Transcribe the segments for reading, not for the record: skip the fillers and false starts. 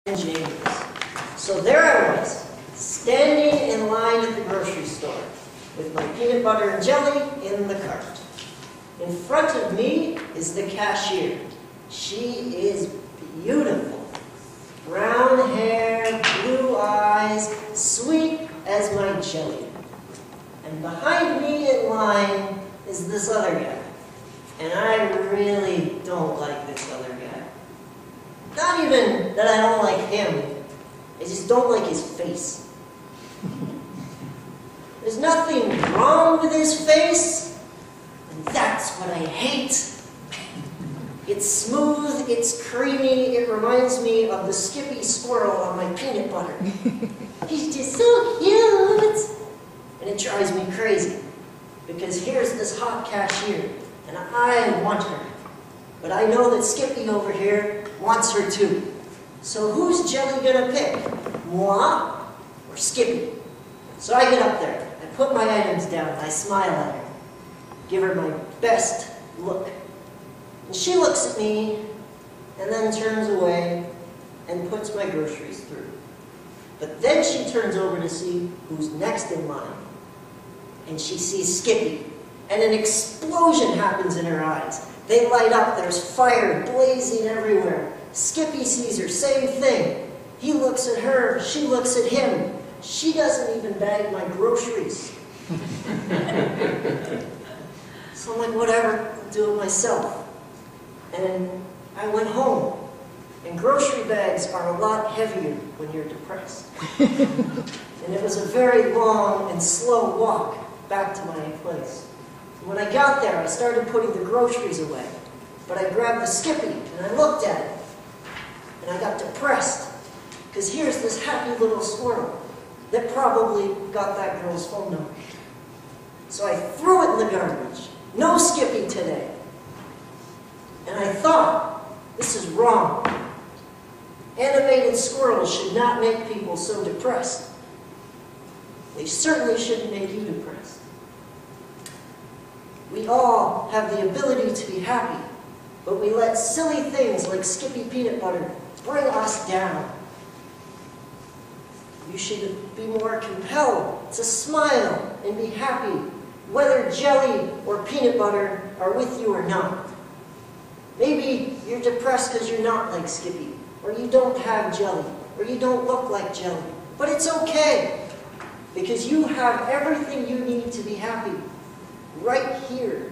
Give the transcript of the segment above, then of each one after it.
James. So there I was, standing in line at the grocery store with my peanut butter and jelly in the cart. In front of me is the cashier. She is beautiful. Brown hair, blue eyes, sweet as my jelly. And behind me in line is this other guy. And I really don't like this other guy. Not even that I don't like him, I just don't like his face. There's nothing wrong with his face, and that's what I hate. It's smooth, it's creamy, it reminds me of the Skippy squirrel on my peanut butter. He's just so cute! And it drives me crazy, because here's this hot cashier, and I want her. But I know that Skippy over here wants her too. So who's Jelly gonna pick? Moi or Skippy? So I get up there, I put my items down, I smile at her, give her my best look. And she looks at me, and then turns away and puts my groceries through. But then she turns over to see who's next in line. And she sees Skippy, and an explosion happens in her eyes. They light up, there's fire blazing everywhere. Skippy sees her, same thing. He looks at her, she looks at him. She doesn't even bag my groceries. So I'm like, whatever, I'll do it myself. And I went home. And grocery bags are a lot heavier when you're depressed. And it was a very long and slow walk back to my place. When I got there, I started putting the groceries away. But I grabbed the Skippy, and I looked at it. And I got depressed. Because here's this happy little squirrel that probably got that girl's phone number. So I threw it in the garbage. No Skippy today. And I thought, this is wrong. Animated squirrels should not make people so depressed. They certainly shouldn't make you depressed. We all have the ability to be happy, but we let silly things like Skippy peanut butter bring us down. You should be more compelled to smile and be happy, whether jelly or peanut butter are with you or not. Maybe you're depressed because you're not like Skippy, or you don't have jelly, or you don't look like jelly. But it's okay, because you have everything you need to be happy right here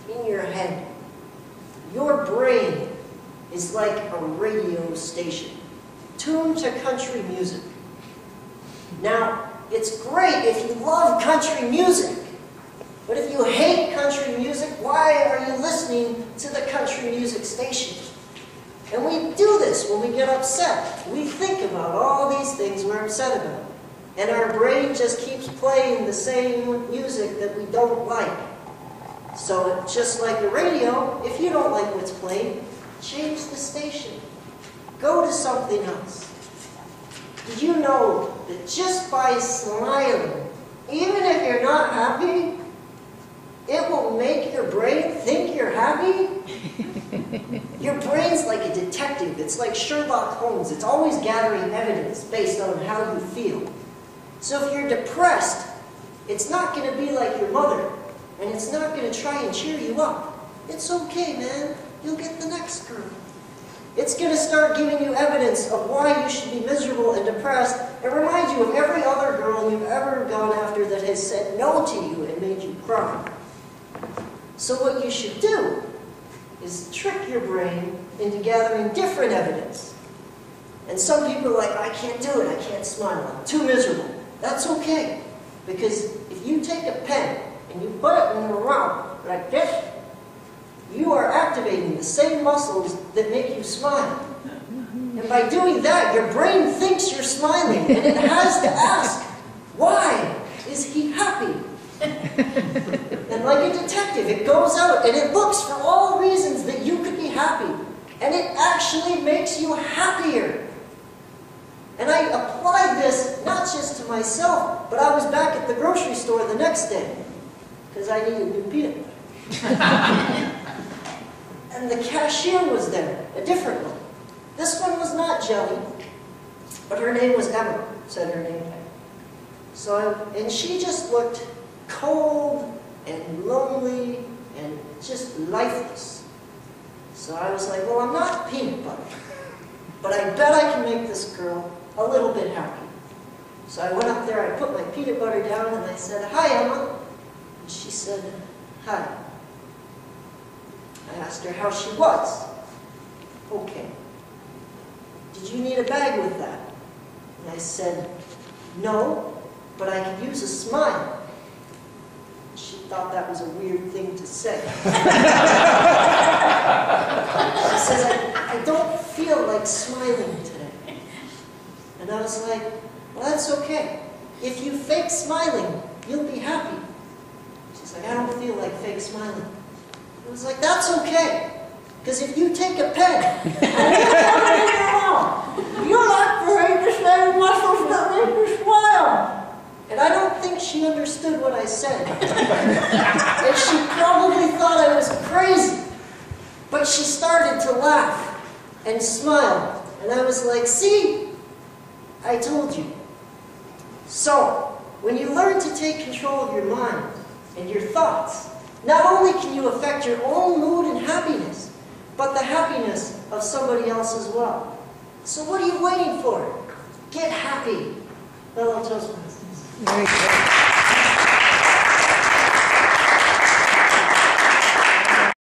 in your head. Your brain is like a radio station, tuned to country music. Now, it's great if you love country music, but if you hate country music, why are you listening to the country music station? And we do this when we get upset. We think about all these things we're upset about. And our brain just keeps playing the same music that we don't like. So just like the radio, if you don't like what's playing, change the station. Go to something else. Did you know that just by smiling, even if you're not happy, it will make your brain think you're happy? Your brain's like a detective. It's like Sherlock Holmes. It's always gathering evidence based on how you feel. So if you're depressed, it's not going to be like your mother, and it's not going to try and cheer you up. It's okay, man. You'll get the next girl. It's going to start giving you evidence of why you should be miserable and depressed, and remind you of every other girl you've ever gone after that has said no to you and made you cry. So what you should do is trick your brain into gathering different evidence. And some people are like, I can't do it, I can't smile, I'm too miserable. That's okay, because if you take a pen and you put it in your mouth like this, you are activating the same muscles that make you smile. And by doing that, your brain thinks you're smiling, and it has to ask, why is he happy? And like a detective, it goes out and it looks for all reasons that you could be happy. And it actually makes you happier. And I applied this not just to myself, but I was back at the grocery store the next day, because I needed new peanut butter. And the cashier was there, a different one. This one was not jelly. But her name was Emma, said her name tag. And she just looked cold and lonely and just lifeless. So I was like, well, I'm not peanut butter, but I bet I can make this girl a little bit happy. So I went up there, I put my peanut butter down, and I said, hi, Emma. And she said, hi. I asked her how she was. Okay. Did you need a bag with that? And I said, no, but I could use a smile. She thought that was a weird thing to say. She says, I don't feel like smiling today. And I was like, well, that's okay. If you fake smiling, you'll be happy. She's like, I don't feel like fake smiling. I was like, that's okay. Because if you take a pen and you put it in your mouth, you'll activate the same muscles that make you smile. And I don't think she understood what I said. And she probably thought I was crazy. But she started to laugh and smile. And I was like, see, I told you. So, when you learn to take control of your mind and your thoughts, not only can you affect your own mood and happiness, but the happiness of somebody else as well. So what are you waiting for? Get happy, fellow Toastmasters.